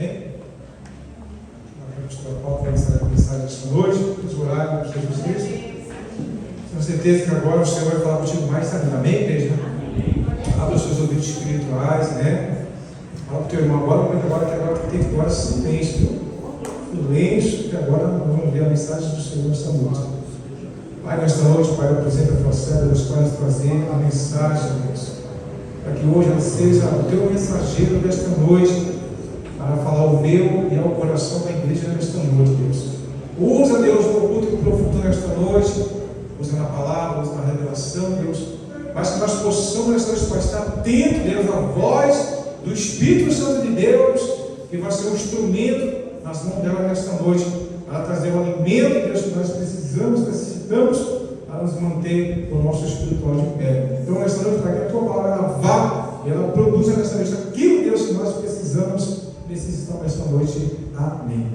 Amém? Vamos para a pauta para iniciar a mensagem esta noite, os horários de Jesus Cristo. Tenho certeza que agora o Senhor vai falar contigo mais, sabe? Amém, igreja? Abra os seus ouvidos espirituais, né? Fala para o teu irmão agora que tem agora silêncio. Silêncio, que agora vamos ver a mensagem do Senhor esta noite. Pai, nesta noite, Pai, eu apresento a tua serva, Deus, para nos trazer a mensagem, Deus. Para que hoje ela seja o teu mensageiro desta noite, para falar o meu e ao coração da igreja nesta noite, Deus. Usa, Deus, no culto profundo nesta noite, usa na palavra, usa na revelação, Deus, mas que nós possamos nesta noite, Pai, estar atento, Deus, à voz do Espírito Santo de Deus, que vai ser um instrumento nas mãos dela nesta noite, para trazer o alimento, Deus, que nós necessitamos para nos manter o nosso espiritual de pé. Então, nesta noite, para que a tua palavra ela vá e ela produza nesta noite aquilo, Deus, que nós necessitamos nesta noite. Amém.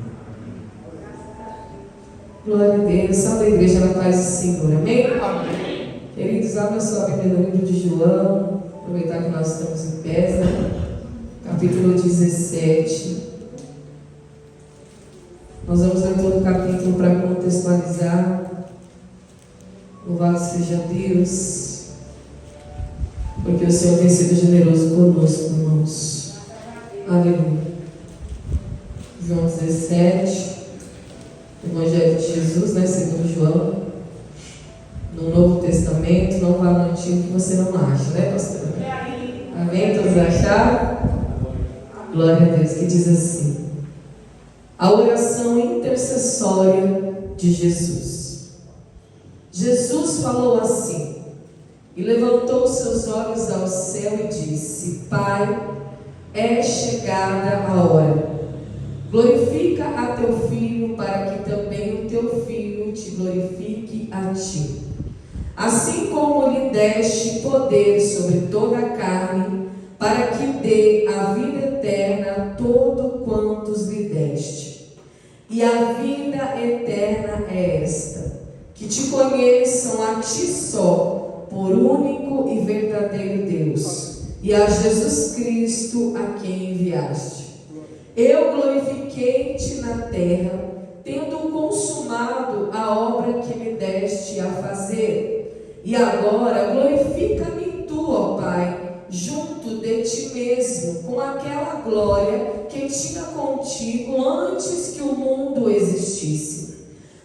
Glória a Deus. Salve a igreja na paz do Senhor. Amém? Amém. Queridos, abra sua Bíblia no livro de João. Aproveitar que nós estamos em pé, né? Capítulo 17. Nós vamos ler todo o capítulo para contextualizar. Louvado seja Deus, porque o Senhor tem sido generoso conosco, irmãos. Aleluia. João 17, Evangelho de Jesus, né, segundo João. No Novo Testamento, não vá no Antigo que você não acha, né, pastor? Amém? Todos acharam? Glória a Deus, que diz assim: a oração intercessória de Jesus. Jesus falou assim, e levantou seus olhos ao céu e disse: Pai, é chegada a hora. Glorifica a teu Filho, para que também o teu Filho te glorifique a ti. Assim como lhe deste poder sobre toda a carne, para que dê a vida eterna a todo quantos lhe deste. E a vida eterna é esta: que te conheçam a ti só, por único e verdadeiro Deus, e a Jesus Cristo a quem enviaste. Eu glorifiquei-te na terra, tendo consumado a obra que me deste a fazer. E agora glorifica-me tu, ó Pai, junto de ti mesmo, com aquela glória que tinha contigo antes que o mundo existisse.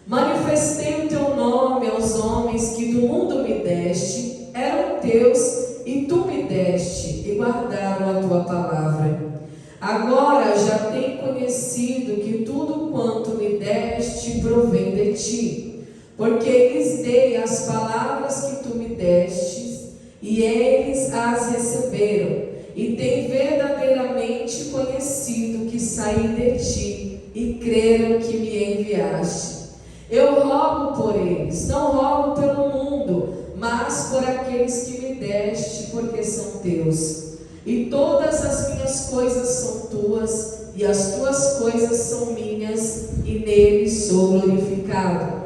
Manifestei o teu nome aos homens que do mundo me deste, eram teus, e tu me deste, e guardaram a tua palavra. Agora já tenho conhecido que tudo quanto me deste provém de ti, porque lhes dei as palavras que tu me destes, e eles as receberam, e têm verdadeiramente conhecido que saí de ti, e creram que me enviaste. Eu rogo por eles, não rogo pelo mundo, mas por aqueles que me deste, porque são teus. E todas as minhas coisas são tuas, e as tuas coisas são minhas, e neles sou glorificado.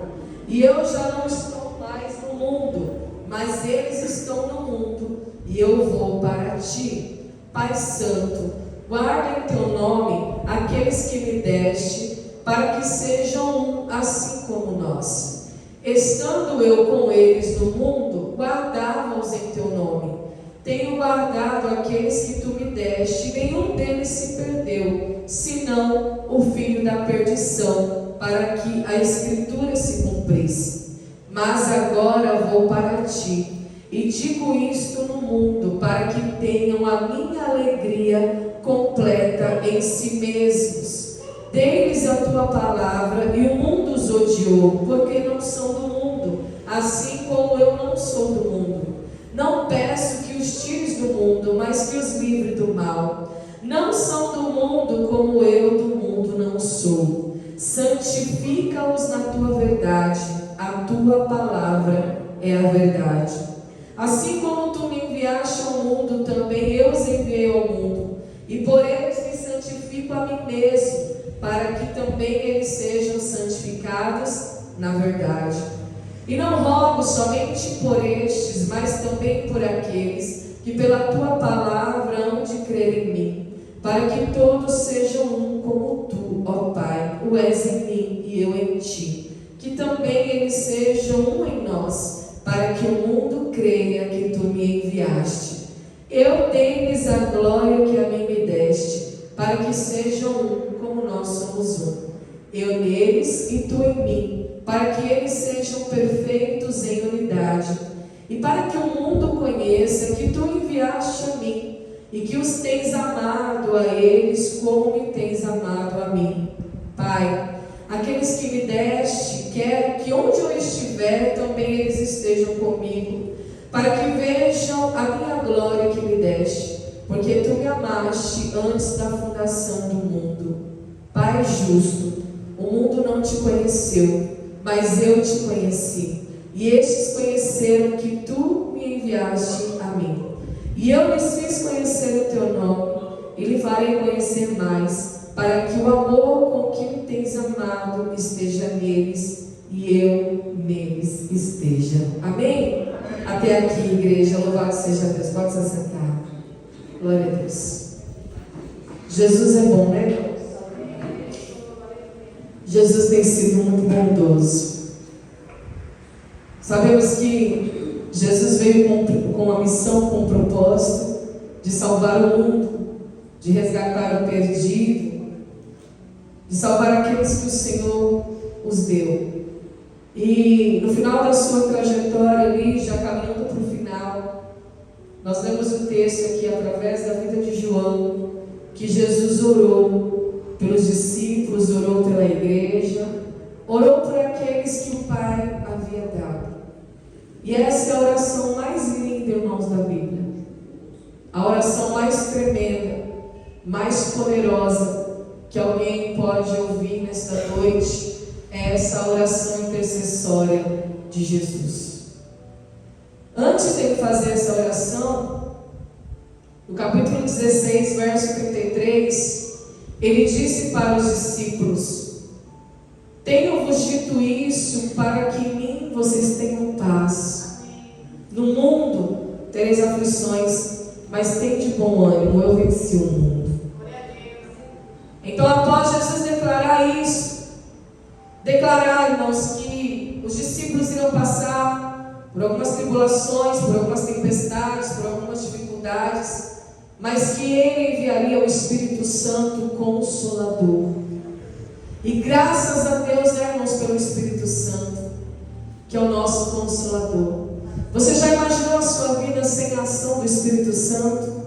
E eu já não estou mais no mundo, mas eles estão no mundo, e eu vou para ti. Pai Santo, guarda em teu nome aqueles que me deste, para que sejam um, assim como nós. Estando eu com eles no mundo, guardava-os em teu nome. Tenho guardado aqueles que tu me deste, e nenhum deles se perdeu, senão o filho da perdição, para que a Escritura se cumprisse. Mas agora vou para ti, e digo isto no mundo, para que tenham a minha alegria completa em si mesmos. Dei-lhes a tua palavra, e o mundo os odiou, porque não são do mundo, assim como eu não sou do mundo. Não peço que os tires do mundo, mas que os livre do mal. Não são do mundo, como eu do mundo não sou. Santifica-os na tua verdade, a tua palavra é a verdade. Assim como tu me enviaste ao mundo, também eu os enviei ao mundo, e por eles me santifico a mim mesmo, para que também eles sejam santificados na verdade. E não rogo somente por estes, mas também por aqueles que pela tua palavra hão de crer em mim, para que todos sejam um és em mim e eu em ti, que também eles sejam um em nós, para que o mundo creia que tu me enviaste. Eu dei-lhes a glória que a mim me deste, para que sejam um, como nós somos um. Eu neles e tu em mim, para que eles sejam perfeitos em unidade, e para que o mundo conheça que tu enviaste a mim, e que os tens amado a eles como me tens amado a mim. Pai, aqueles que me deste, quero que onde eu estiver, também eles estejam comigo, para que vejam a minha glória que me deste, porque tu me amaste antes da fundação do mundo. Pai justo, o mundo não te conheceu, mas eu te conheci, e estes conheceram que tu me enviaste a mim. E eu lhes fiz conhecer o teu nome, e lhe farei conhecer mais, para que o amor com que me tens amado esteja neles, e eu neles esteja. Amém? Até aqui, igreja. Louvado seja Deus. Pode se assentar. Glória a Deus. Jesus é bom, né? Jesus tem sido muito bondoso. Sabemos que Jesus veio com a missão, com o propósito de salvar o mundo, de resgatar o perdido, de salvar aqueles que o Senhor os deu. E no final da sua trajetória ali, já caminhando para o final, nós lemos o texto aqui através da vida de João, que Jesus orou pelos discípulos, orou pela igreja, orou por aqueles que o Pai havia dado. E essa é a oração mais linda, irmãos, da Bíblia. A oração mais tremenda, mais poderosa que alguém pode ouvir nesta noite é essa oração intercessória de Jesus. Antes de ele fazer essa oração, no capítulo 16, verso 33, ele disse para os discípulos: tenho-vos dito isso para que em mim vocês tenham paz. No mundo tereis aflições, mas tende bom ânimo, eu venci o mundo. Então, após Jesus declarar isso, declarar, irmãos, que os discípulos irão passar por algumas tribulações, por algumas tempestades, por algumas dificuldades, mas que ele enviaria o Espírito Santo Consolador. E graças a Deus, né, irmãos, pelo Espírito Santo, que é o nosso Consolador. Você já imaginou a sua vida sem a ação do Espírito Santo?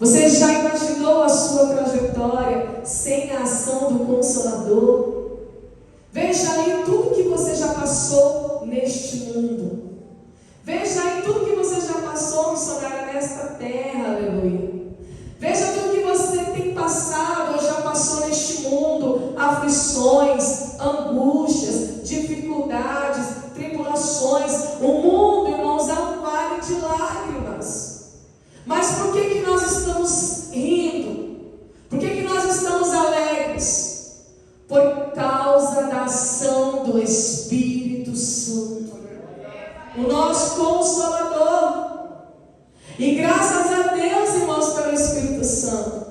Você já imaginou a sua trajetória sem a ação do Consolador? Veja aí tudo que você já passou neste mundo. Veja aí tudo que você já passou, missionária, nesta terra, aleluia. Veja tudo que você tem passado ou já passou neste mundo: aflições, angústias, dificuldades, tribulações. O mundo, irmãos, é um vale de lágrimas. Mas por que nós estamos rindo? Por que nós estamos alegres? Por causa da ação do Espírito Santo, o nosso Consolador. E graças a Deus, irmãos, pelo Espírito Santo,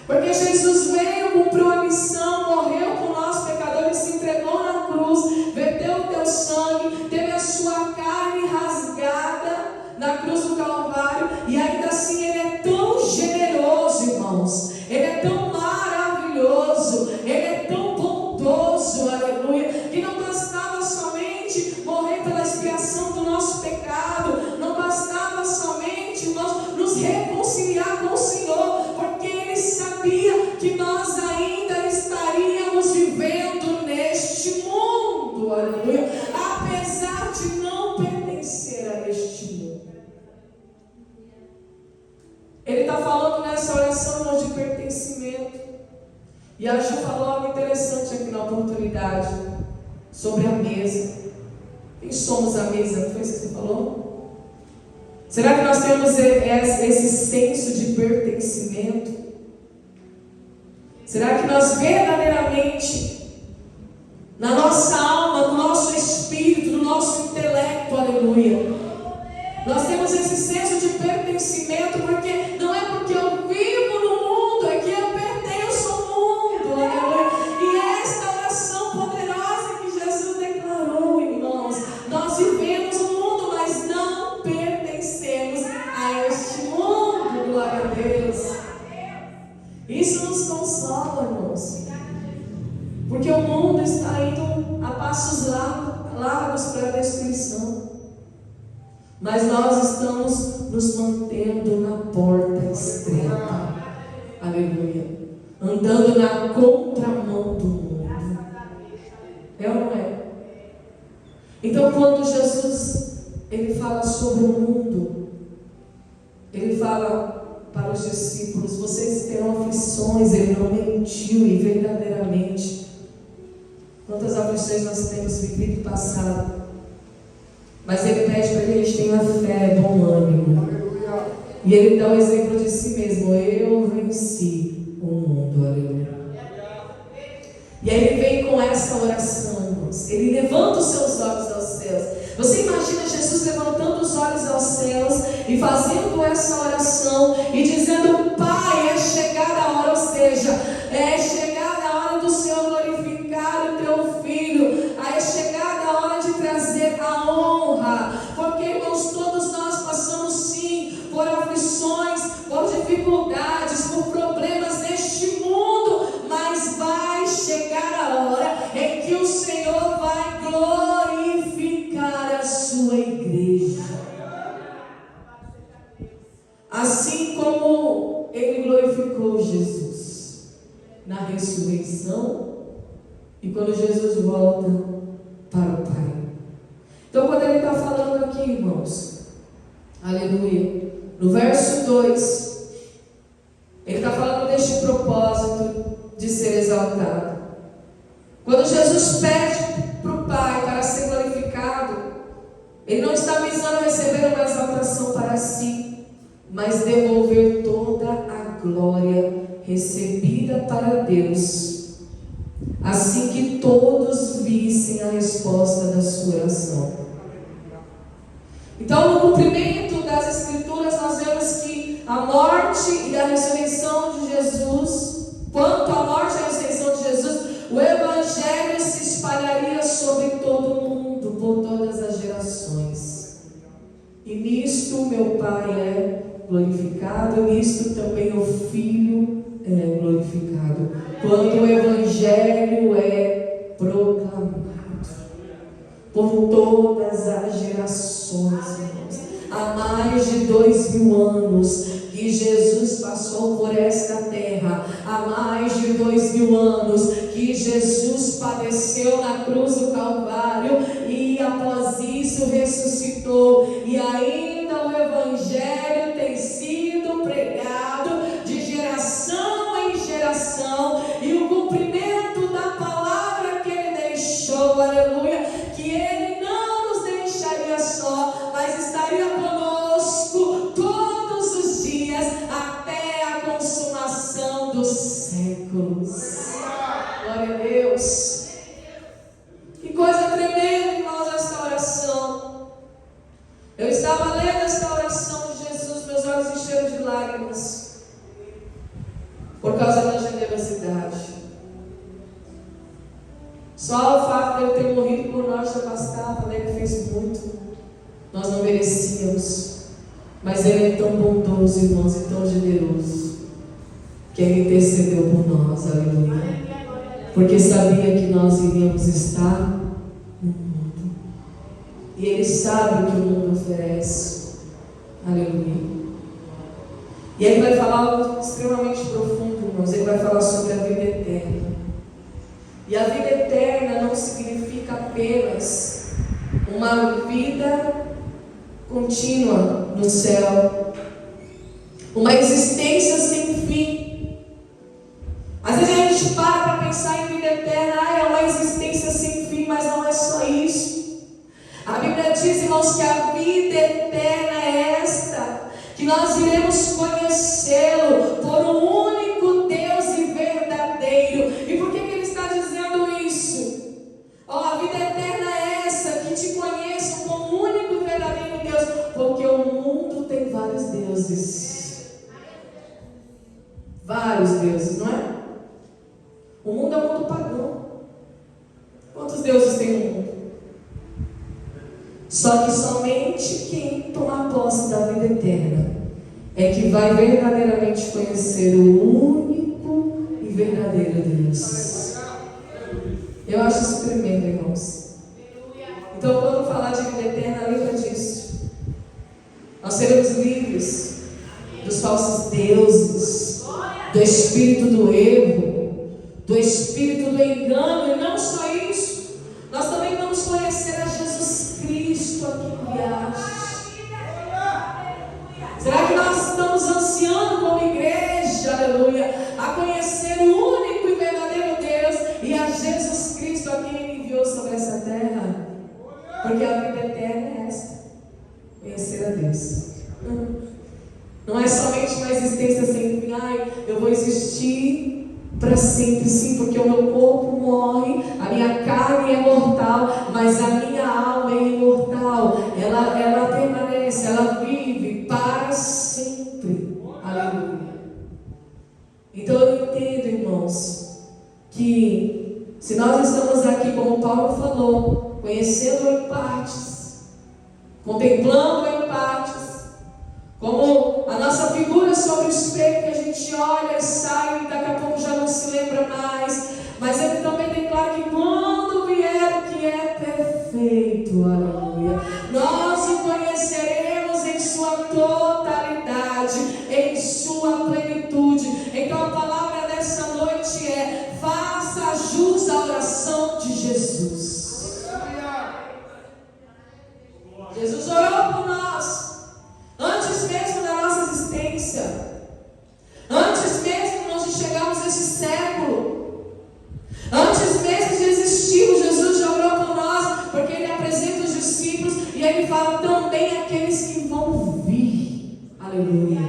porque Jesus veio, cumpriu a missão, morreu por nós pecadores, se entregou na cruz, verteu o teu sangue, teve a sua carne rasgada na cruz do Calvário, e ainda assim Ele é tão generoso, irmãos, Ele é tão maravilhoso, Ele é tão bondoso, aleluia, que não bastava somente morrer pela expiação do nosso pecado, não bastava somente nós nos reconciliar com o Senhor, porque Ele sabia que nós ainda estaríamos vivendo neste mundo, aleluia, apesar de não pertencer a este mundo. Ele está falando nessa oração, irmãos, de pertencimento. E a Ju falou algo interessante aqui na oportunidade, sobre a mesa. Quem somos a mesa? Foi isso que você falou? Será que nós temos esse senso de pertencimento? Será que nós verdadeiramente, na nossa alma, no nosso espírito, no nosso intelecto, aleluia, nós temos esse senso de pertencimento? Porque não é porque eu vivo no mundo, é que eu pertenço ao mundo, aleluia. E esta consola, irmãos. Porque o mundo está indo a passos largos para a destruição. Mas nós estamos nos mantendo na porta estreita. Aleluia. Andando na contramão do mundo. É ou não é? Então, quando Jesus ele fala sobre o mundo, ele fala para os discípulos: vocês terão aflições. Ele não mentiu, e verdadeiramente. Quantas aflições nós temos vivido e passado. Mas ele pede para que a gente tenha fé, bom ânimo. E ele dá o exemplo de si mesmo: eu venci o mundo. Aleluia. E aí ele vem com essa oração, irmãos. Ele levanta os seus olhos aos céus. Você imagina Jesus levantando os olhos aos céus e fazendo essa oração e dizendo: Pai, é chegada a hora, ou seja, é chegada a hora do Senhor glorificar o teu Filho, é chegada a hora de trazer a honra, porque, irmãos, todos nós passamos sim por aflições, por dificuldades, por problemas neste mundo, mas vai chegar a hora em que o Senhor vai glorificar a sua igreja. Assim como ele glorificou Jesus na ressurreição e quando Jesus volta para o Pai. Então, quando ele está falando aqui, irmãos, aleluia, no verso 2, ele está falando deste propósito de ser exaltado. Quando Jesus pede para o Pai para ser glorificado, ele não está visando receber uma exaltação para si, mas devolver toda a glória recebida para Deus, assim que todos vissem a resposta da sua oração. Então, no cumprimento das Escrituras, nós vemos que a morte e a ressurreição de Jesus, quanto à morte e à ressurreição de Jesus, o Evangelho se espalharia sobre todo o mundo, por todas as gerações. E nisto meu Pai é glorificado, nisto também o Filho é glorificado, quando o Evangelho é proclamado por todas as gerações, irmãos. Há mais de 2000 anos que Jesus passou por esta terra. Há mais de 2000 anos que Jesus padeceu na cruz do Calvário e após isso ressuscitou. E ainda o Evangelho tem sido pregado de geração em geração. E o cumprimento da palavra que Ele deixou, aleluia, que Ele não nos deixaria só, mas estaria conosco todos os dias até a consumação dos séculos. Glória a Deus. Que coisa tremenda, irmãos, esta oração. Eu estava lendo esta oração de Jesus, meus olhos encheram de lágrimas por causa da generosidade. Só o fato de ele ter morrido por nós já bastava, né? Ele fez muito. Nós não merecíamos. Mas ele é tão bondoso, irmãos, e tão generoso, que ele intercedeu por nós, aleluia. Porque sabia que nós iríamos estar no mundo. E ele sabe o que o mundo oferece. Aleluia. E ele vai falar algo extremamente profundo, irmãos. Ele vai falar sobre a vida eterna. E a vida eterna não significa apenas uma vida contínua no céu, uma existência sem fim. Às vezes a gente para pensar em vida eterna, é uma existência sem fim, mas não é só isso. A Bíblia diz, irmãos, que a vida eterna é esta, que nós iremos conhecê-lo por um único Deus e verdadeiro. E por que ele está dizendo isso? A vida eterna é essa, que te conheçam como o único e verdadeiro Deus, porque o mundo tem vários deuses. Vários deuses, não é? O mundo é um mundo pagão. Quantos deuses tem no mundo? Só que somente quem tomar posse da vida eterna é que vai verdadeiramente conhecer o único e verdadeiro Deus. Eu acho isso tremendo, irmãos. Então, quando falar de vida eterna, lembra disso. Nós seremos livres dos falsos deuses, do espírito do erro, do espírito do engano. E não só isso, nós também vamos conhecer a Jesus Cristo aqui em Riachos. Será que nós estamos ansiando como igreja, aleluia, a conhecer o único e verdadeiro Deus e a Jesus Cristo a quem Ele enviou sobre essa terra? Porque a vida eterna é esta: conhecer a Deus. Não é somente uma existência sem fim. Ai, eu vou existir para sempre, sim, porque o meu corpo morre, a minha carne é mortal, mas a minha alma é imortal. Ela permanece, ela vive para sempre. Aleluia. Então eu entendo, irmãos, que se nós estamos aqui, como Paulo falou, conhecendo em partes, contemplando em partes, como a nossa figura sobre o espelho que a gente olha e sai e daqui a pouco já não se lembra mais. Mas ele também declara que quando vier o que é perfeito, aleluia, nós o conheceremos em sua totalidade, em sua plenitude. Então a palavra dessa noite é: faça jus à oração de Jesus. Jesus orou por nós antes mesmo da nossa existência, antes mesmo nós de chegarmos a esse século, antes mesmo de existirmos. Jesus já orou por nós, porque Ele apresenta os discípulos e Ele fala também aqueles que vão vir. Aleluia.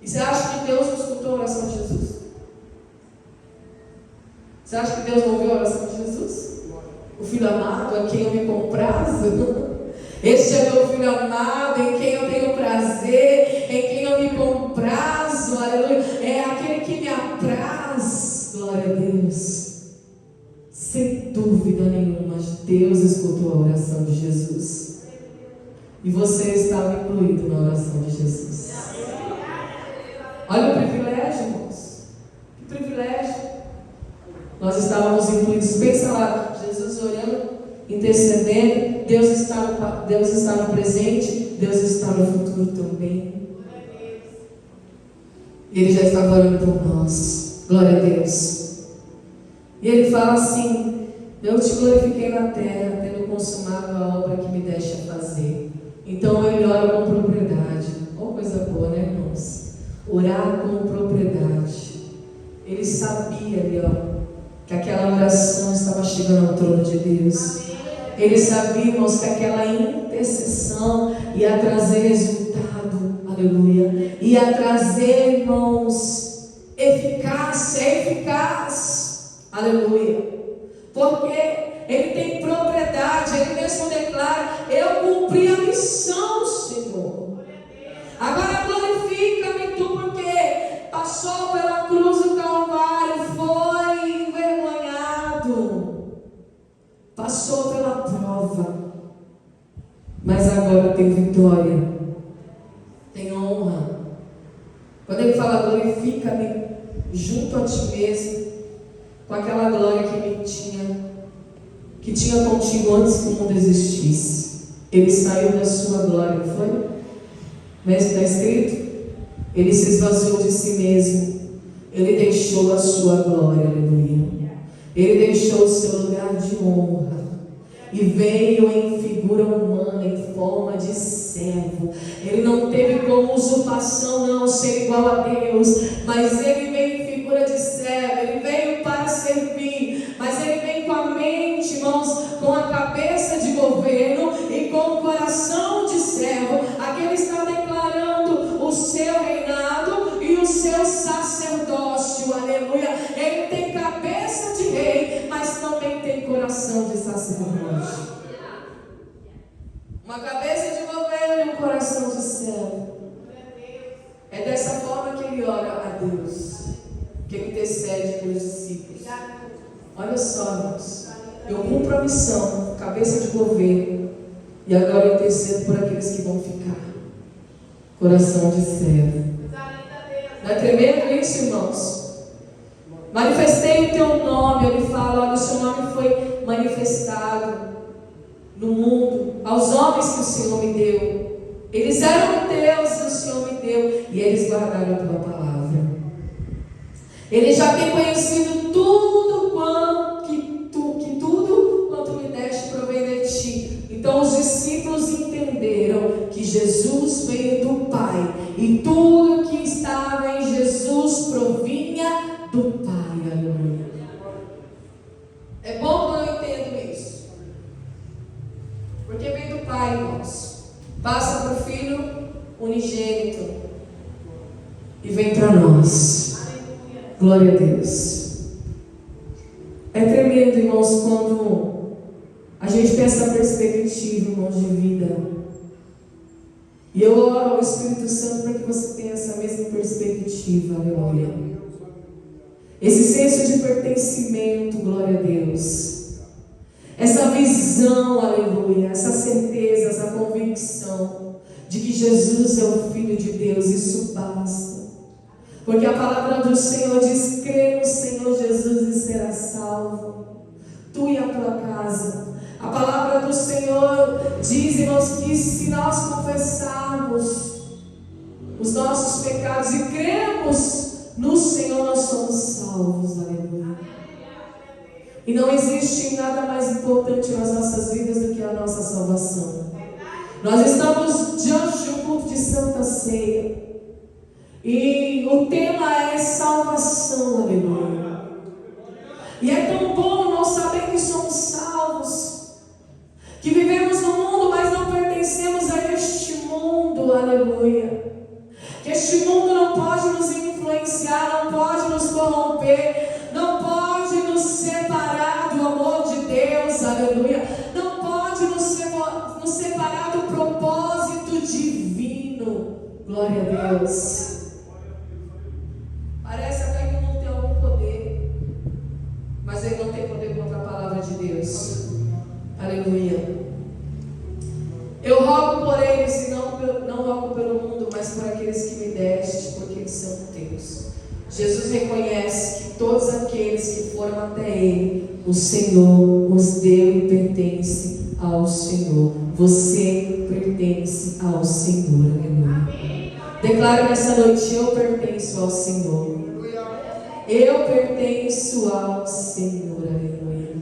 E você acha que Deus não escutou a oração de Jesus? Você acha que Deus não ouviu a oração de Jesus? O Filho amado, a quem eu me comprazo. Este é meu Filho amado, em quem eu tenho prazer, em quem eu me comprazo, aleluia. É aquele que me apraz, glória a Deus. Sem dúvida nenhuma, Deus escutou a oração de Jesus. E você estava incluído na oração de Jesus. Olha o privilégio, irmãos. Que privilégio. Nós estávamos incluídos. Pensa lá, Jesus orando, intercedendo, Deus está no presente, Deus está no futuro também. Ele já estava orando por nós. Glória a Deus. E Ele fala assim: eu te glorifiquei na terra, tendo consumado a obra que me deste a fazer. Então Ele ora com propriedade. Oh, coisa boa, né, irmãos? Orar com propriedade. Ele sabia ali, que aquela oração estava chegando ao trono de Deus. Ele sabia, irmãos, que aquela intercessão ia trazer resultado, aleluia, ia trazer, irmãos, eficácia, eficaz, aleluia, porque Ele tem propriedade. Ele mesmo declara: eu cumpri a missão, Senhor. Agora glorifica-me tu, porque passou pela cruz do Calvário, foi envergonhado, passou pela prova, mas agora tem vitória, tem honra. Quando Ele fala: glorifica-me junto a ti mesmo, com aquela glória que tinha contigo antes que o mundo existisse. Ele saiu da sua glória, não foi? Mas está escrito: Ele se esvaziou de si mesmo, Ele deixou a sua glória, aleluia. Ele deixou o seu lugar de honra e veio em figura humana, em forma de servo. Ele não teve como usurpação, não, ser igual a Deus, mas Ele veio em figura de servo. Ele veio para servir, mas Ele veio com a mente, irmãos, com a cabeça de governo e com o coração de servo. Aqui Ele está declarando o seu reinado e o seu sacerdócio, aleluia. Ele tem cabeça de rei, mas também tem coração de sacerdote. Uma cabeça de governo e um coração de servo. É dessa forma que Ele ora a Deus, que Ele intercede pelos discípulos. Olha só, irmãos, eu cumpro a missão, cabeça de governo, e agora eu intercedo por aqueles que vão ficar. Coração de servo. Não é tremendo isso, irmãos? Manifestei o teu nome. Ele fala, olha, o seu nome foi manifestado no mundo, aos homens que o Senhor me deu. Eles eram teus e o Senhor me deu, e eles guardaram a tua palavra. Ele já tem conhecido tudo quanto me deste provém de ti. Então os discípulos entenderam que Jesus veio do Pai, e tudo que estava em Jesus provinha do Pai. Aleluia. É bom quando eu entendo isso, porque vem do Pai, irmãos. Passa para o Filho unigênito e vem para nós. Glória a Deus. É tremendo, irmãos, quando a gente tem essa perspectiva, irmãos, de vida. E eu oro ao Espírito Santo para que você tenha essa mesma perspectiva. Aleluia. Esse senso de pertencimento, glória a Deus. Essa visão, aleluia, essa certeza, essa convicção de que Jesus é o Filho de Deus, isso basta. Porque a palavra do Senhor diz: crê no Senhor Jesus e será salvo, tu e a tua casa. A palavra do Senhor diz, irmãos, que se nós confessarmos os nossos pecados e cremos no Senhor, nós somos salvos, aleluia. E não existe nada mais importante nas nossas vidas do que a nossa salvação. Nós estamos diante de um culto de Santa Ceia, e o tema é salvação, aleluia. E é tão bom nós saber que somos salvos, que vivemos no mundo, mas não pertencemos a este mundo, aleluia. Que este mundo não pode nos influenciar, não pode nos corromper, não pode nos separar do amor de Deus, aleluia. Não pode nos separar do propósito divino, glória a Deus. Parece até que o mundo tem algum poder, mas ele não tem poder contra a palavra de Deus, aleluia. Eu rogo por eles, e não rogo pelo mundo, mas por aqueles que me deste, porque eles são teus. Jesus reconhece que todos aqueles que foram até Ele, o Senhor os deu e pertence ao Senhor. Você pertence ao Senhor, aleluia. Declaro nessa noite: eu pertenço ao Senhor. Eu pertenço ao Senhor, aleluia.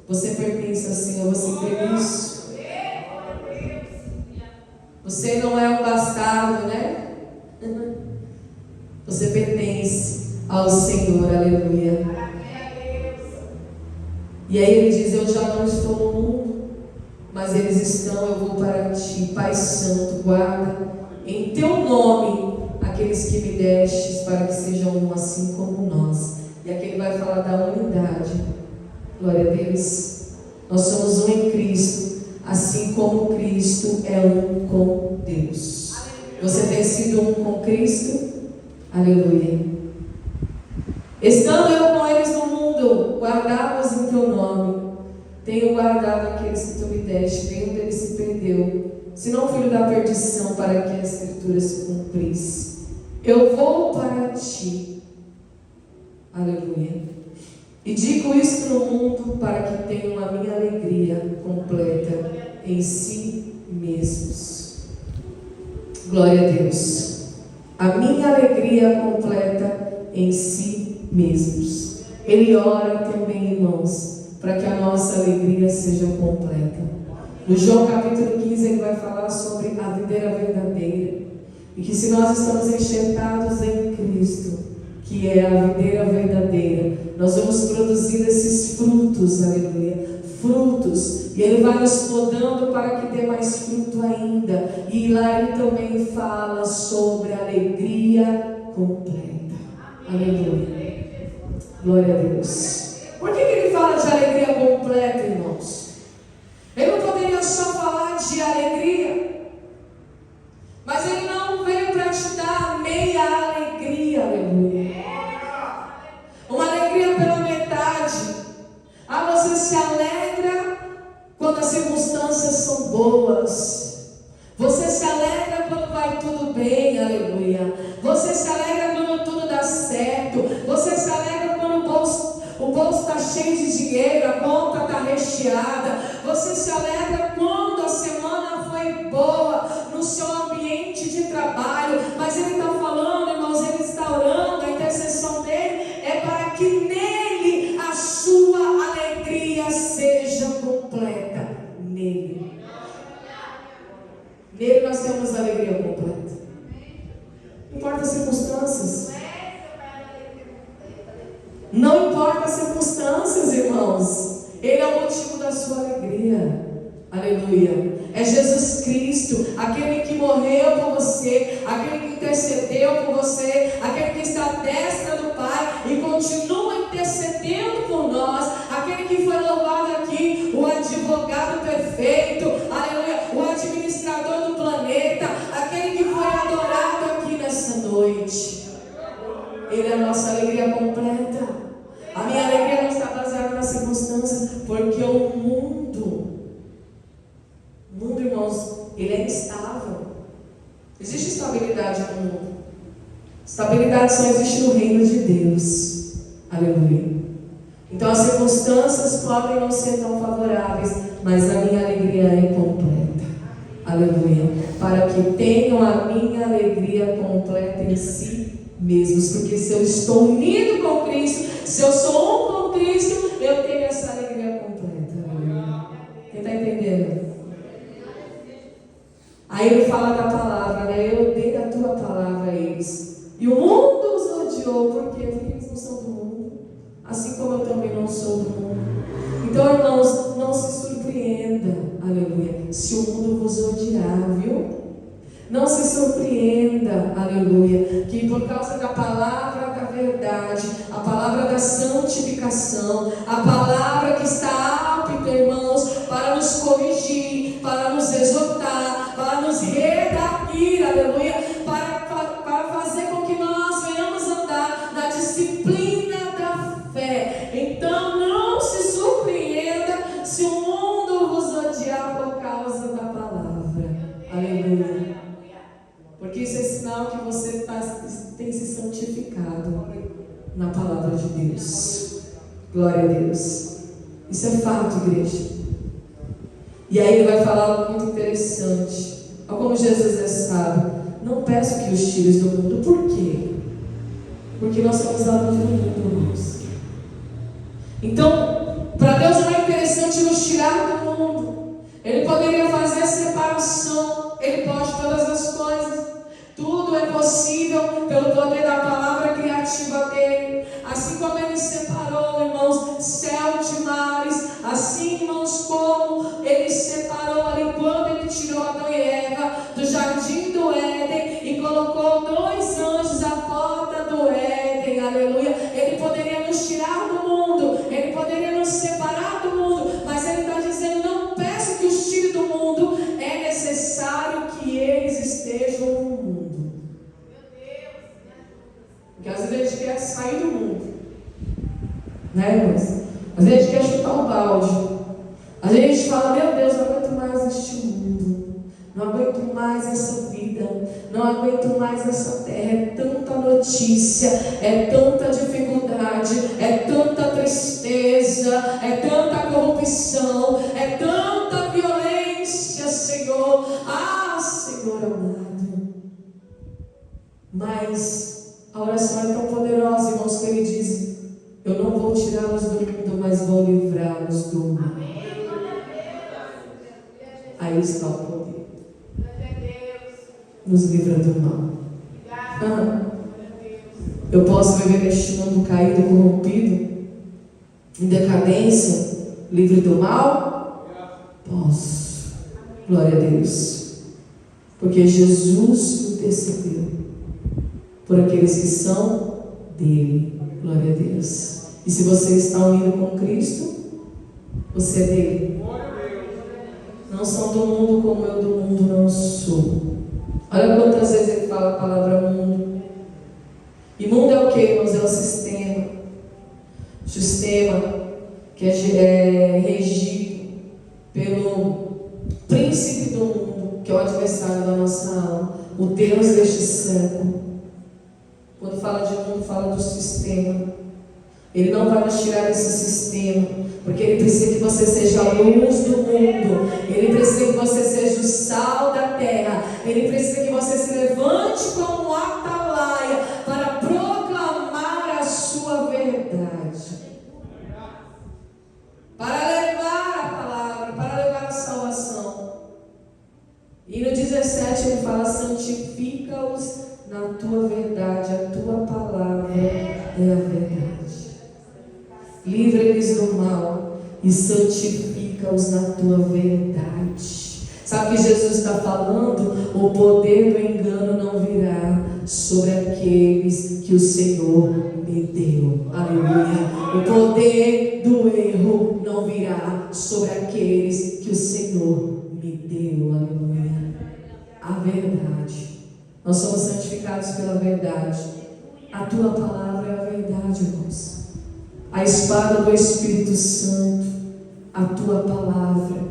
Você pertence ao Senhor, você crê nisso? Você não é um bastardo, né? Você pertence ao Senhor, aleluia. E aí ele diz: eu já não estou no mundo, mas eles estão, eu vou para ti. Pai Santo, guarda em teu nome aqueles que me destes, para que sejam um assim como nós. E aqui ele vai falar da unidade. Glória a Deus. Nós somos um em Cristo, assim como Cristo é um com Deus. Você tem sido um com Cristo? Aleluia. Estando eu com eles no mundo, guardá-los em teu nome. Tenho guardado aqueles que tu me deste, nenhum deles se perdeu, senão o filho da perdição, para que a Escritura se cumprisse. Eu vou para ti. Aleluia. E digo isto no mundo, para que tenham a minha alegria completa em si mesmos. Glória a Deus. A minha alegria completa em si mesmos. Ele ora também, irmãos, para que a nossa alegria seja completa. No João capítulo 15 ele vai falar sobre a videira verdadeira, e que se nós estamos enxertados em Cristo, que é a videira verdadeira, nós vamos produzir esses frutos, aleluia, frutos, e Ele vai nos podando para que dê mais fruto ainda. E lá Ele também fala sobre a alegria completa. Aleluia. Glória a Deus. Por que Ele fala de alegria completa, irmãos? Ele não poderia só falar de alegria, mas Ele não veio para te dar meia alegria, aleluia. Uma alegria pela metade. Ah, você se alegra quando as circunstâncias são boas. Você se alegra quando vai tudo bem, aleluia. Você se alegra quando tudo dá certo. Você se alegra quando bolso está cheio de dinheiro, a conta está recheada. Você se alegra quando a semana foi boa no seu ambiente de trabalho. Mas ele está falando, irmãos, ele está orando, a intercessão dele é para que nele a sua alegria seja completa. Nele nós temos a alegria completa. Não importa as circunstâncias. Não importa as circunstâncias, irmãos. Ele é o motivo da sua alegria. Aleluia. É Jesus Cristo, aquele que morreu por você, aquele que intercedeu por você, aquele que está à destra do Pai e continua intercedendo por nós, aquele que foi louvado aqui, o advogado perfeito, aleluia, o administrador do planeta, aquele que foi adorado aqui nessa noite. Ele é a nossa alegria completa. A minha alegria não está baseada nas circunstâncias, porque o mundo, irmãos, ele é instável. Existe estabilidade no mundo. Estabilidade só existe no reino de Deus. Aleluia. Então as circunstâncias podem não ser tão favoráveis, mas a minha alegria é completa. Aleluia. Para que tenham a minha alegria completa em si mesmos. Porque se eu estou unido com Cristo, se eu sou um com Cristo, eu tenho essa alegria completa. Aleluia. Quem está entendendo? Aí ele fala da palavra, né? Eu dei a tua palavra a eles. E o mundo os odiou. Por quê? Porque eles não são do mundo. Assim como eu também não sou do mundo. Então, irmãos, não se surpreenda, aleluia, se o mundo vos odiar, viu? Não se surpreenda, aleluia, que por causa da palavra da verdade, a palavra da santificação, a palavra que está apta, irmãos, para nos corrigir, para nos exortar, para nos redarguir, aleluia, para fazer com que nós venhamos andar na disciplina da fé. Então não se surpreenda se o mundo vos odiar por causa da palavra, aleluia. Porque isso é sinal que você tem se santificado na palavra de Deus. Glória a Deus. Isso é fato, igreja. E aí ele vai falar algo muito interessante. Olha como Jesus é sábio. Não peço que os tires do mundo. Por quê? Porque nós somos da luz do mundo, irmãos. Então, para Deus não é interessante nos tirar do mundo. Ele poderia fazer a separação. Ele pode todas as coisas. Tudo é possível pelo poder da palavra criativa dele. Assim como ele separou, irmãos, céu de mares, assim, irmãos, como ele separou ali quando ele tirou Adão e Eva do jardim do Éden e colocou 2 anjos à porta do Éden, aleluia. Ele poderia nos tirar do mundo, ele poderia nos separar do mundo, mas ele está dizendo: não peço que os tire do mundo, é necessário que eles estejam no mundo. Porque às vezes a gente quer sair do mundo, né, irmãos? Às vezes a gente quer chutar o balde. Às vezes a gente fala: meu Deus, não aguento mais este mundo, não aguento mais essa vida, não aguento mais essa terra. É tanta notícia, é tanta dificuldade, é tanta tristeza, é tanta corrupção, é tanta violência, Senhor. Ah, Senhor amado. Mas a oração é tão poderosa, irmãos, que ele diz: eu não vou tirá-los do mundo, mas vou livrá-los do mundo. Aí está o poder. Nos livra do mal. Eu posso viver neste mundo caído, corrompido, em decadência, livre do mal? Posso. Glória a Deus. Porque Jesus intercedeu por aqueles que são dele. Glória a Deus. E se você está unido com Cristo, você é dele. Não são do mundo como eu do mundo não sou. Olha quantas vezes ele fala a palavra mundo. E mundo é o que, irmãos? É o sistema. O sistema que é regido pelo príncipe do mundo, que é o adversário da nossa alma, o Deus deste século. Quando fala de mundo, fala do sistema. Ele não vai nos tirar desse sistema, porque Ele precisa que você seja a luz do mundo. Ele precisa que você seja o sal da terra. Ele precisa que você se levante como atalaia para proclamar a sua verdade, para levar a palavra, para levar a salvação. E no 17 ele fala: santifica-os na tua verdade, a tua palavra é a verdade. Livra-eles do mal e santifica-os na tua verdade. Sabe o que Jesus está falando? O poder do engano não virá sobre aqueles que o Senhor me deu. Aleluia. O poder do erro não virá sobre aqueles que o Senhor me deu. Aleluia. A verdade. Nós somos santificados pela verdade. A tua palavra é a verdade, irmãos. A espada do Espírito Santo, a tua palavra.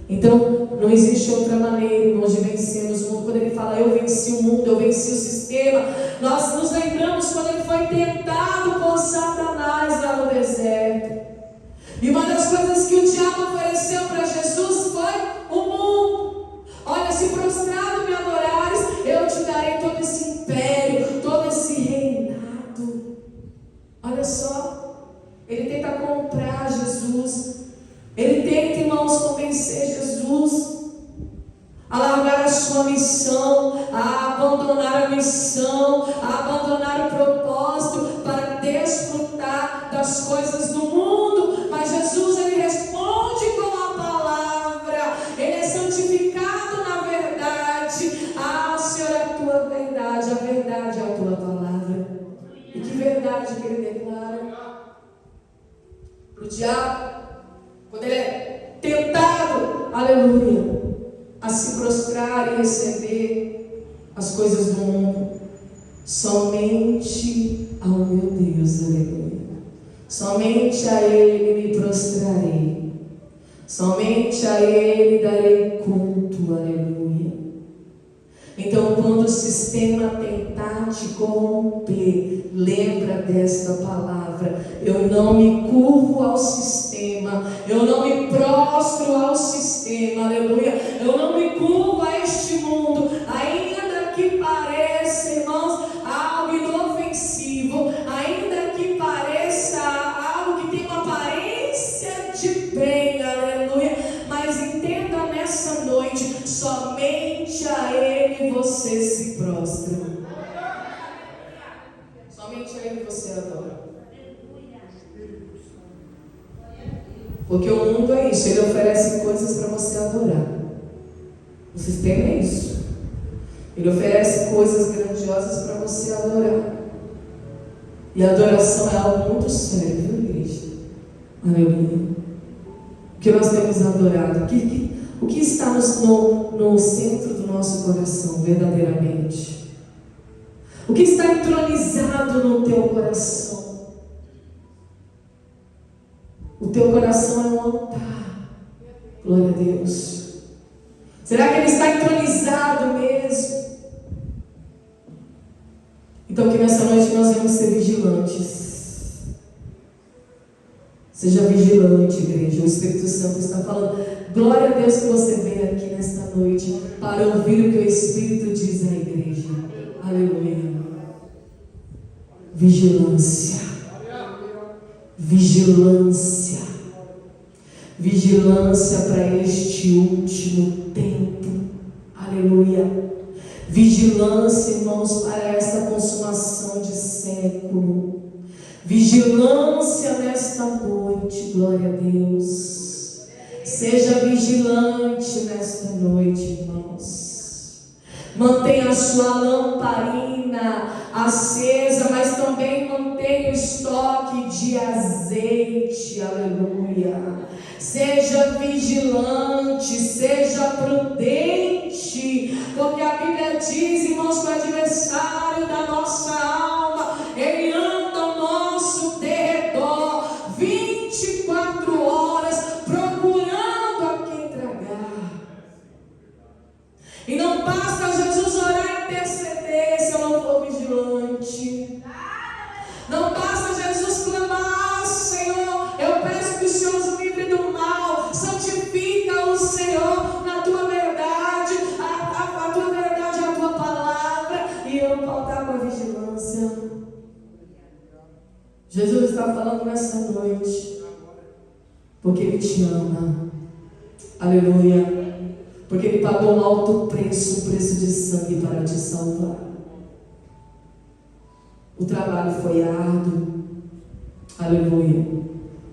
Então, não existe outra maneira, irmãos, de vencermos o mundo. Quando ele fala, eu venci o mundo, eu venci o sistema, nós nos lembramos quando ele foi tentado por Satanás lá no deserto. E uma das coisas que o diabo ofereceu para Jesus foi o mundo. Olha, se prostrado me adorares, eu te darei todo esse império, todo esse reinado. Olha só. Ele tenta comprar Jesus. Ele tenta, irmãos, convencer Jesus a largar a sua missão, a abandonar a missão, a abandonar o propósito para desfrutar das coisas do mundo. Mas Jesus, ele responde com a palavra. Ele é santificado na verdade. Ah, Senhor, é a tua verdade. A verdade é a tua palavra. E que verdade que ele declara? O diabo, quando ele é tentado, aleluia, a se prostrar e receber as coisas do mundo, somente ao meu Deus, aleluia, somente a Ele me prostrarei, somente a Ele darei culto, aleluia. Então, quando o sistema tentar te corromper, lembra desta palavra: eu não me curvo ao sistema, eu não me prostro ao sistema, aleluia, eu não me curvo a este mundo, ainda que pareça, irmãos, algo inofensivo, ainda que pareça algo que tem uma aparência de bem, aleluia, mas entenda nessa noite, somente a Ele você se prostra, somente a Ele você adora. Porque o mundo é isso, ele oferece coisas para você adorar. O sistema é isso. Ele oferece coisas grandiosas para você adorar. E a adoração é algo muito sério, viu, igreja? Aleluia. O que nós temos adorado? O que está no centro do nosso coração, verdadeiramente? O que está entronizado no teu coração? O teu coração é um altar. Glória a Deus. Será que ele está entronizado mesmo? Então que nessa noite nós vamos ser vigilantes. Seja vigilante, igreja. O Espírito Santo está falando. Glória a Deus que você veio aqui nesta noite para ouvir o que o Espírito diz à igreja. Aleluia. Vigilância. Vigilância. Vigilância para este último tempo. Aleluia. Vigilância, irmãos, para esta consumação de século. Vigilância nesta noite. Glória a Deus. Seja vigilante nesta noite, irmãos. Mantenha a sua lamparina acesa, mas também mantenha o estoque de azeite. Aleluia. Seja vigilante, seja prudente, porque a Bíblia diz, irmãos, que o adversário da nossa alma, ele anda ao nosso derredor 24 horas procurando a quem tragar. E não basta Jesus orar e interceder se eu não for vigilante. Não basta Jesus clamar está falando nessa noite, porque Ele te ama. Aleluia. Porque Ele pagou um alto preço, um preço de sangue para te salvar. O trabalho foi árduo. Aleluia.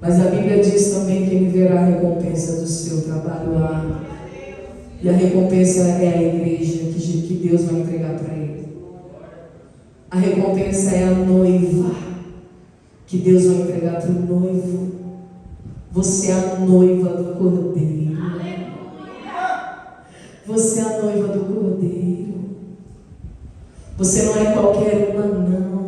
Mas a Bíblia diz também que Ele verá a recompensa do seu trabalho árduo. E a recompensa é a igreja que Deus vai entregar para Ele. A recompensa é a noiva que Deus vai entregar para o noivo. Você é a noiva do Cordeiro. Você é a noiva do Cordeiro. Você não é qualquer uma, não.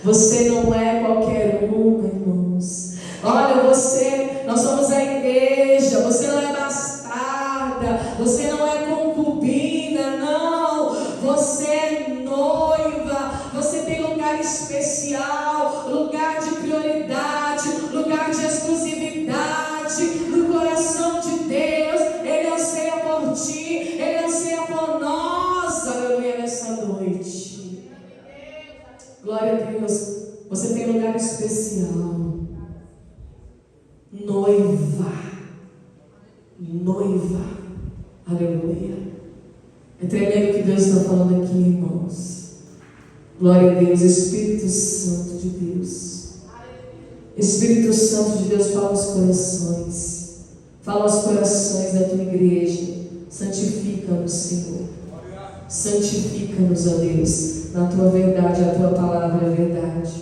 Você não é qualquer uma, irmãos. Olha, nós somos a igreja. Você não é bastarda. Você não é concubina, não. Você é noiva. Você tem lugar especial, lugar de prioridade, lugar de exclusividade no coração de Deus. Ele anseia por ti, Ele anseia por nós. Aleluia, nessa noite. Glória a Deus. Você tem lugar especial. Noiva. Noiva. Aleluia. É tremendo o que Deus está falando aqui, irmãos. Glória a Deus. Espírito Santo de Deus. Espírito Santo de Deus, fala aos corações. Fala aos corações da tua igreja. Santifica-nos, Senhor. Santifica-nos, ó Deus, na tua verdade. A tua palavra é verdade.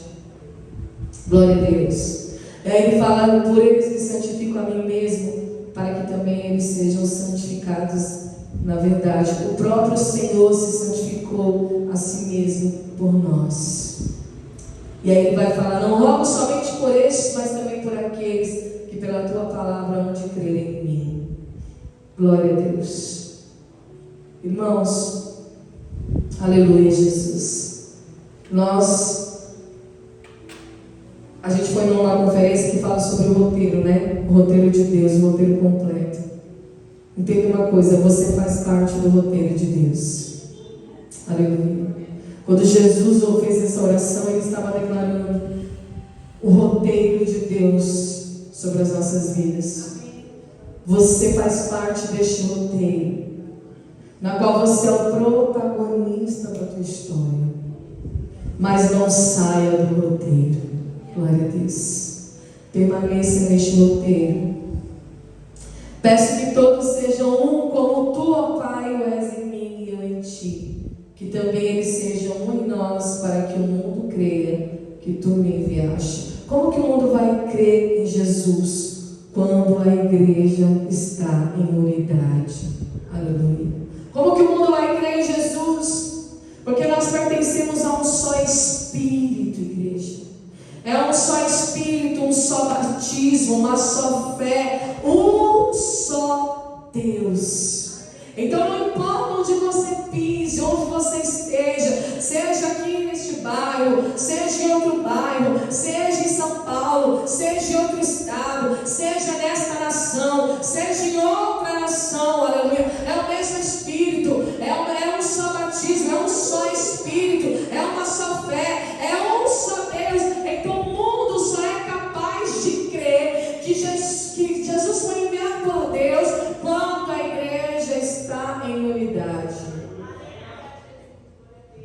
Glória a Deus. E aí Ele fala: por eles me santifico a mim mesmo, para que também eles sejam santificados na verdade. O próprio Senhor se santificou a si mesmo por nós. E aí Ele vai falar: não rogo somente por estes, mas também por aqueles que pela tua palavra hão de crer em mim. Glória a Deus. Irmãos, aleluia, Jesus. A gente foi numa conferência que fala sobre o roteiro, né? O roteiro de Deus, o roteiro completo. Entenda uma coisa: você faz parte do roteiro de Deus. Aleluia. Quando Jesus fez essa oração, Ele estava declarando o roteiro de Deus sobre as nossas vidas. Você faz parte deste roteiro, na qual você é o protagonista da tua história. Mas não saia do roteiro. Glória a Deus. Permaneça neste roteiro. Peço que todos sejam um, como tu, ó Pai, o és em mim e eu em ti. Que também eles sejam um em nós, para que o mundo creia que tu me enviaste. Como que o mundo vai crer em Jesus? Quando a igreja está em unidade. Aleluia. Como que o mundo vai crer em Jesus? Porque nós pertencemos a um só Espírito, igreja. É um só Espírito, um só batismo, uma só fé, um só Deus. Então não importa onde você pise, onde você esteja, seja aqui neste bairro, seja em outro bairro, seja em São Paulo, seja em outro estado, seja nesta nação, seja em outra nação, aleluia. É o mesmo Espírito, é um só batismo, é um só Espírito, é uma só fé, é um só Deus. Então o mundo só é capaz de crer que Jesus foi enviado por Deus quando a igreja está em unidade.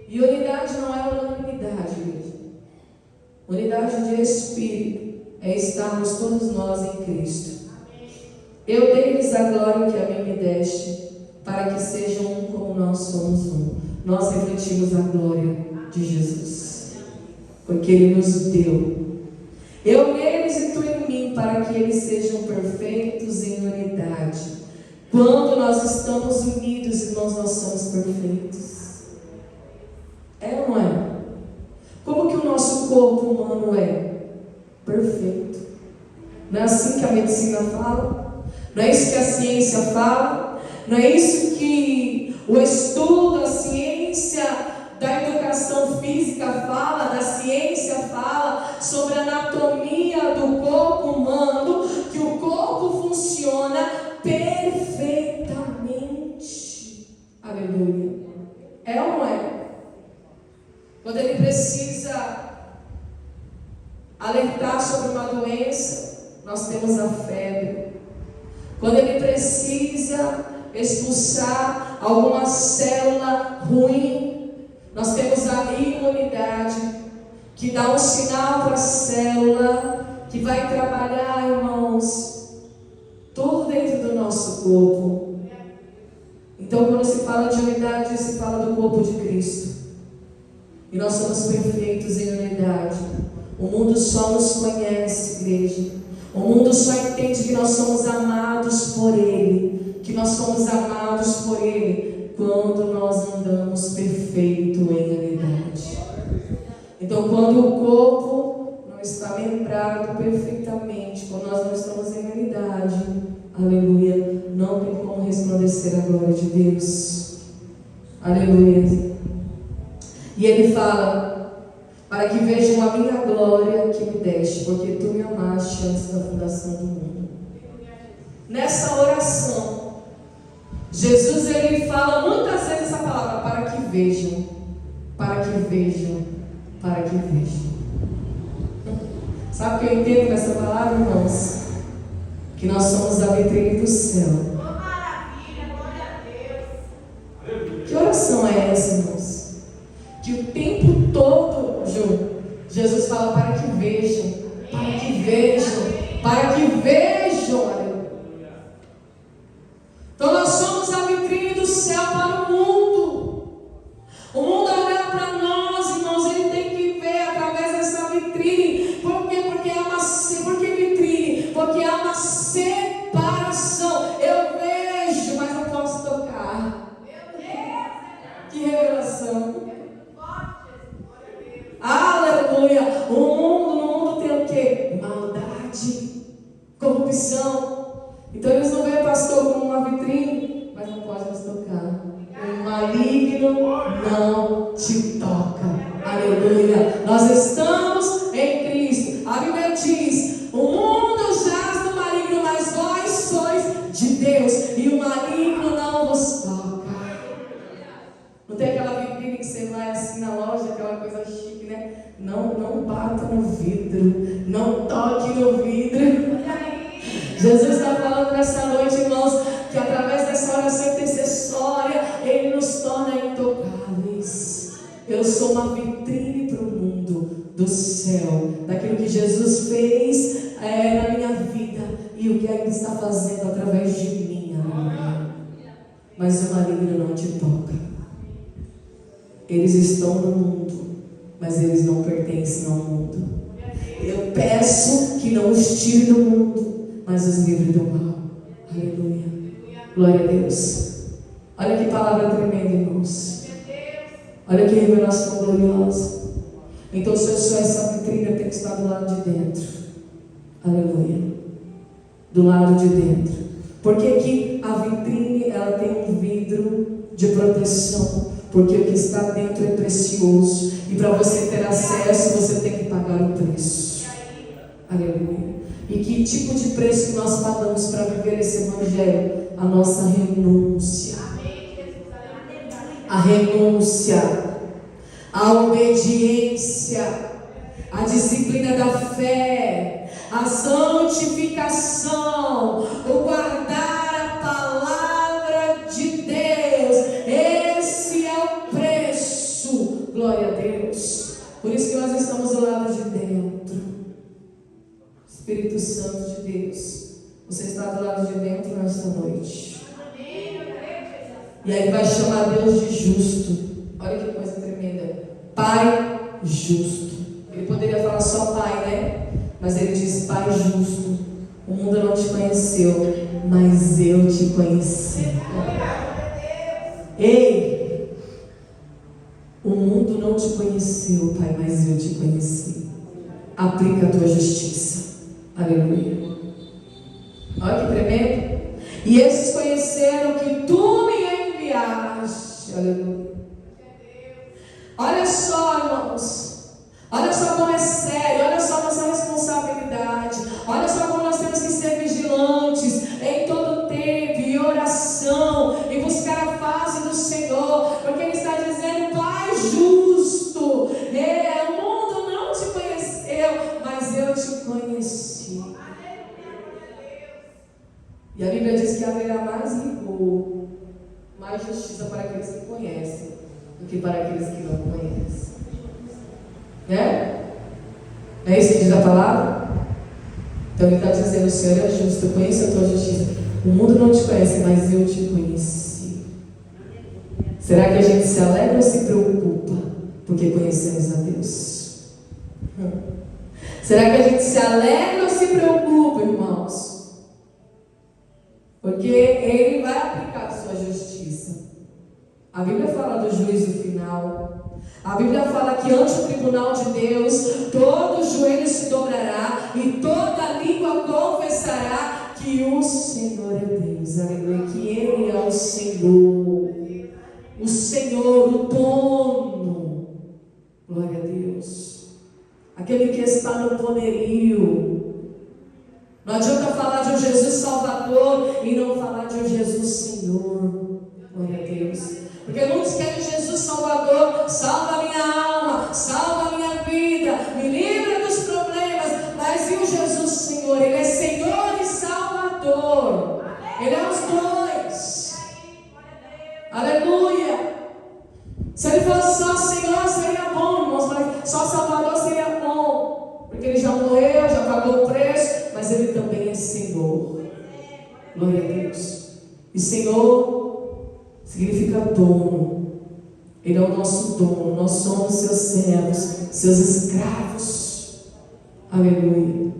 E unidade não é unanimidade, igreja. Unidade de Espírito é estarmos todos nós em Cristo. Eu dei-lhes a glória que a mim me deste, para que sejam um como nós somos um. Nós refletimos a glória de Jesus, porque Ele nos deu. Eu neles e tu em mim, para que eles sejam perfeitos em unidade. Quando nós estamos unidos, irmãos, nós somos perfeitos. É ou não é? Como que o nosso corpo humano é? Perfeito. Não é assim que a medicina fala? Não é isso que a ciência fala? Não é isso que o estudo, a ciência da educação física fala, da ciência fala sobre a anatomia do corpo humano, que o corpo funciona perfeitamente. Aleluia. É ou não é? Quando ele precisa alertar sobre uma doença, nós temos a febre. Quando ele precisa expulsar alguma célula ruim, nós temos a imunidade, que dá um sinal para a célula, que vai trabalhar, irmãos, tudo dentro do nosso corpo. Então, quando se fala de unidade, se fala do corpo de Cristo. E nós somos perfeitos em unidade. O mundo só nos conhece, igreja. O mundo só entende que nós somos amados por Ele. Que nós somos amados por Ele quando nós andamos perfeito em unidade. Então, quando o corpo não está lembrado perfeitamente, quando nós não estamos em unidade, aleluia, não tem como resplandecer a glória de Deus. Aleluia. E ele fala: para que vejam a minha glória que me deste, porque tu me amaste antes da fundação do mundo. Nessa oração, Jesus ele fala muitas vezes essa palavra: para que vejam, para que vejam, para que vejam. Sabe o que eu entendo nessa palavra, irmãos? Que nós somos a vitrine do céu. Que oração é essa, irmãos? Que o tempo todo, Jesus fala: para que vejam, para que vejam, para que vejam. Aleluia. Então nós somos a vitrine do céu para o mundo. O mundo olhar para nós, irmãos, ele tem que ver através dessa vitrine. Por quê? Porque é uma vitrine, porque há uma separação. Eu vejo, mas não posso tocar. Que revelação. Aleluia. No mundo tem o quê? Maldade, corrupção. Então eles não veem o pastor como uma vitrine, mas não pode nos tocar. O maligno não te toca. Aleluia. Nós estamos em Cristo. A Bíblia diz: o mundo jaz do maligno, mas vós sois de Deus, e o maligno não vos toca. Não tem aquela vitrine que você vai assim na loja, aquela coisa chique, né? Não bata no vidro, não toque no vidro. Jesus está falando nessa noite, irmãos, que através dessa oração intercessória, Ele nos torna intocáveis. Eu sou uma vitrine para o mundo do céu, daquilo que Jesus fez na minha vida e o que Ele está fazendo através de mim. Mas o maligno não te toca. Eles estão no mundo, mas eles não pertencem ao mundo. Eu peço que não os tire do mundo, mas os livre do mal. Aleluia. Glória a Deus. Olha que palavra tremenda, irmãos. Olha que revelação gloriosa. Então, se eu sou essa vitrine, eu tenho que estar do lado de dentro. Aleluia. Do lado de dentro. Porque que a vitrine, ela tem um vidro de proteção. Porque o que está dentro é precioso. E para você ter acesso, você tem que pagar o preço. Aleluia. E que tipo de preço que nós pagamos para viver esse evangelho? A nossa renúncia. A renúncia. A obediência. A disciplina da fé. A santificação. O guardar a palavra de Deus. Esse é o preço. Glória a Deus. Por isso que nós estamos do lado de dentro. Espírito Santo de Deus, você está do lado de dentro nesta noite. E aí vai chamar Deus de justo. Olha que coisa tremenda. Pai justo. Ele poderia falar só Pai, né? Mas ele diz: Pai justo. O mundo não te conheceu, mas eu te conheci. Ei! O mundo não te conheceu, Pai, mas eu te conheci. Aplica a tua justiça. Aleluia. Olha que tremendo. E esses conheceram que tu me enviaste. Aleluia. Olha só, irmãos. Olha só como é sério. Olha só nossa responsabilidade. Olha só como nós temos que ser vigilantes em todo tempo, em oração, e buscar a face do Senhor. Porque Ele está dizendo: Pai justo. O mundo não te conheceu, mas eu conheci. E a Bíblia diz que haverá mais rigor, mais justiça para aqueles que conhecem do que para aqueles que não conhecem. Né? Não é isso que diz a palavra? Então ele está dizendo: o Senhor é justo, eu conheço a tua justiça. O mundo não te conhece, mas eu te conheci. Será que a gente se alegra ou se preocupa porque conhecemos a Deus? Será que a gente se alegra ou se preocupa, irmãos? Porque Ele vai aplicar a sua justiça. A Bíblia fala do juízo final. A Bíblia fala que ante o tribunal de Deus, todo joelho se dobrará e toda língua confessará que o Senhor é Deus. Aleluia, que Ele é o Senhor. O Senhor, o dono. Glória a Deus. Aquele que está no poderio. Não adianta falar de um Jesus Salvador e não falar de um Jesus Senhor. Glória a Deus. Porque muitos querem Jesus Salvador. Salva a minha alma, salva a minha vida, me livra dos problemas. Mas e o Jesus Senhor? Ele é Senhor e Salvador. Ele é os dois. Aleluia. Se Ele fosse só Senhor, seria bom, irmãos. Mas só Salvador seria bom. Porque Ele já morreu, já pagou o preço. Mas Ele também é Senhor. Glória a Deus. E Senhor significa dono. Ele é o nosso dono. Nós somos seus servos, seus escravos. Aleluia.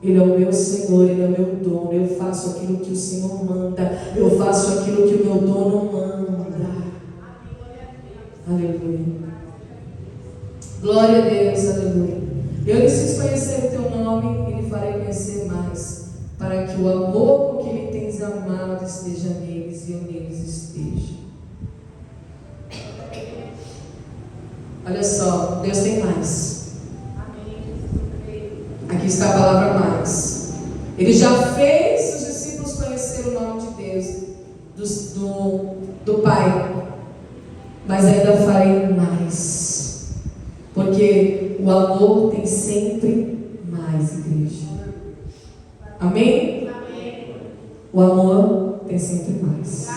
Ele é o meu Senhor, Ele é o meu dono. Eu faço aquilo que o Senhor manda. Eu faço aquilo que o meu dono manda. Aleluia. Glória a Deus, aleluia. Eu preciso conhecer o teu nome e lhe farei conhecer mais, para que o amor com que me tens amado esteja neles e eu neles esteja. Olha só, Deus tem mais. Aqui está a palavra mais. Ele já fez os discípulos conhecer o nome de Deus, do Pai. Mas ainda farei mais. Porque o amor tem sempre mais, igreja. Amém? O amor tem sempre mais.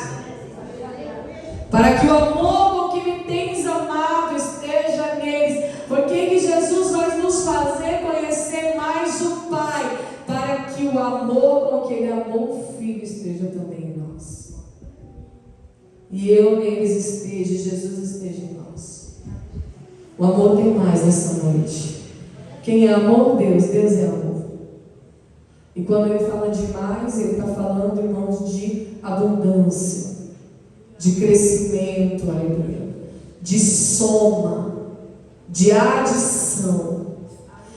Para que o amor com que me tens amado esteja neles. Por que Jesus vai nos fazer conhecer mais o Pai? Para que o amor com que Ele amou o Filho esteja também em nós. E eu neles esteja, e Jesus esteja em nós. O amor tem mais nessa noite. Quem é amor? Deus é amor. E quando Ele fala de mais, Ele está falando, irmãos, de abundância, de crescimento, aleluia, de soma, de adição.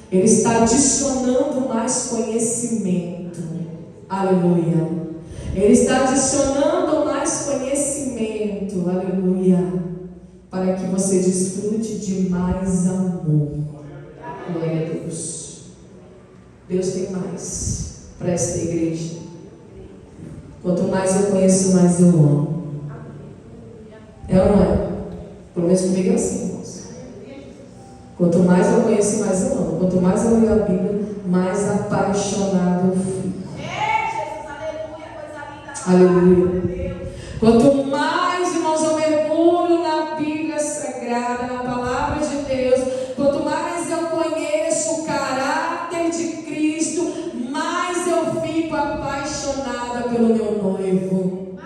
Ele está adicionando mais conhecimento, aleluia. Ele está adicionando mais conhecimento, aleluia, para que você desfrute de mais amor. Glória a Deus. Deus tem mais para esta igreja. Quanto mais eu conheço, mais eu amo. É ou não é? Pelo menos comigo é assim, irmãos. Quanto mais eu conheço, mais eu amo. Quanto mais eu leio a Bíblia, mais apaixonado eu fico. Aleluia. Quanto mais, irmãos, eu mergulho na Bíblia Sagrada, na Palavra de Deus, quanto mais eu conheço o caráter de Cristo, mais eu fico apaixonada pelo meu noivo.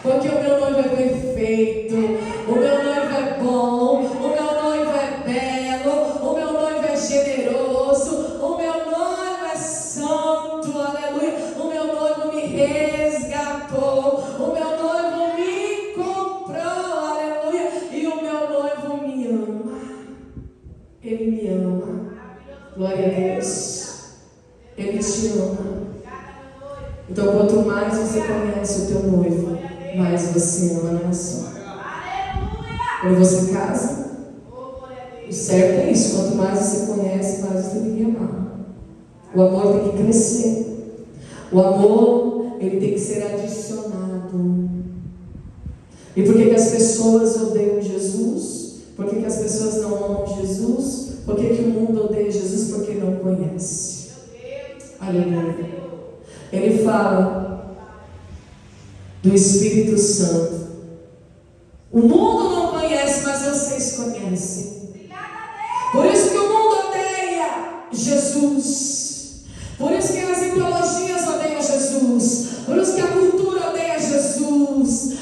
Porque o meu noivo é perfeito, o meu noivo é bom, o meu noivo é belo, o meu noivo é generoso, o meu noivo é santo, aleluia. O meu noivo me resgatou, o meu noivo me comprou, aleluia. E o meu noivo me ama, Ele me ama. Glória a Deus. Ele te ama. Então, quanto mais você conhece o teu noivo, mais você ama, não é só. Quando você casa, o certo é isso. Quanto mais você conhece, mais você tem que amar. O amor tem que crescer. O amor, ele tem que ser adicionado. E por que as pessoas odeiam Jesus? Por que as pessoas não amam Jesus? Por que que o mundo odeia Jesus? Porque não conhece. Aleluia. Ele fala do Espírito Santo. O mundo não conhece, mas vocês conhecem. Por isso que o mundo odeia Jesus. Por isso que as ideologias odeiam Jesus. Por isso que a cultura odeia Jesus.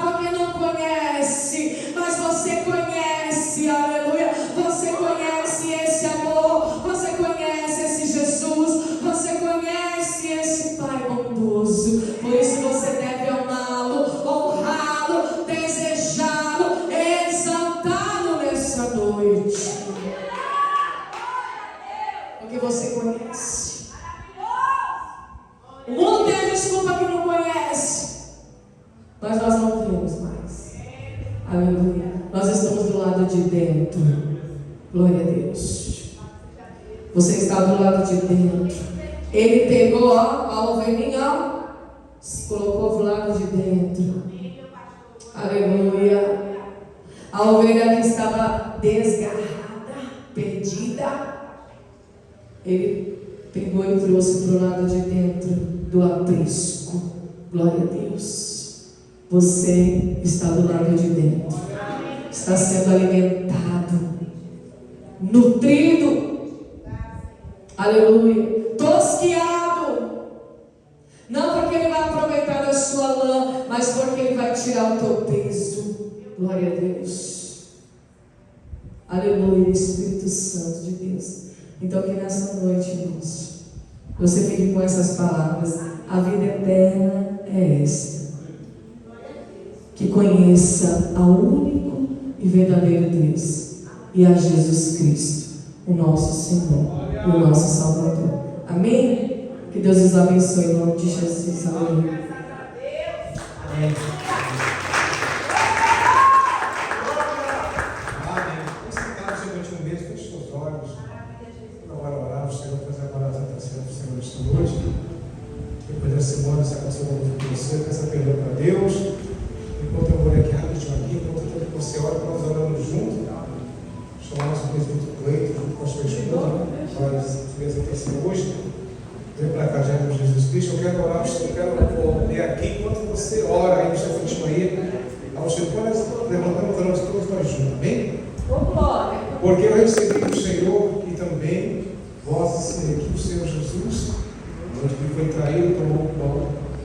Porque não conhece. Mas você conhece, aleluia. Você conhece esse amor. Você conhece esse Jesus. Você conhece esse Pai bondoso. Por isso você deve amá-lo, honrá-lo, desejá-lo, exaltá-lo nessa noite. Porque você conhece. O mundo tem a desculpa que não conhece, mas nós não temos mais. Aleluia. Nós estamos do lado de dentro. Glória a Deus. Você está do lado de dentro. Ele pegou a ovelhinha, colocou do lado de dentro. Aleluia. A ovelha que estava desgarrada, perdida, ele pegou e trouxe para o lado de dentro do aprisco. Glória a Deus. Você está do lado de dentro. Está sendo alimentado, nutrido. Aleluia. Tosquiado. Não porque ele vai aproveitar da sua lã, mas porque ele vai tirar o teu peso. Glória a Deus. Aleluia. Espírito Santo de Deus. Então que nessa noite, irmãos, você fique com essas palavras. A vida eterna é esta: que conheça ao único e verdadeiro Deus e a Jesus Cristo, o nosso Senhor e o nosso Salvador. Amém? Que Deus os abençoe em nome de Jesus. Aleluia. Amém. Depois da semana, se aconteceu alguma coisa com você, peça perdão para Deus. Enquanto eu vou aqui rapidinho aqui, enquanto você ora, nós oramos juntos. Chamar nosso presidente Cleiton, junto com a sua esposa, para fez a terceira hoje. Vem para cá, já com Jesus Cristo. Eu quero orar, eu quero ler aqui enquanto você ora aí no seu último aí. Você pode levantando, oramos todos nós juntos, amém? Porque eu recebi do Senhor e também vós, que o Senhor Jesus, onde ele foi traído, tomou o pão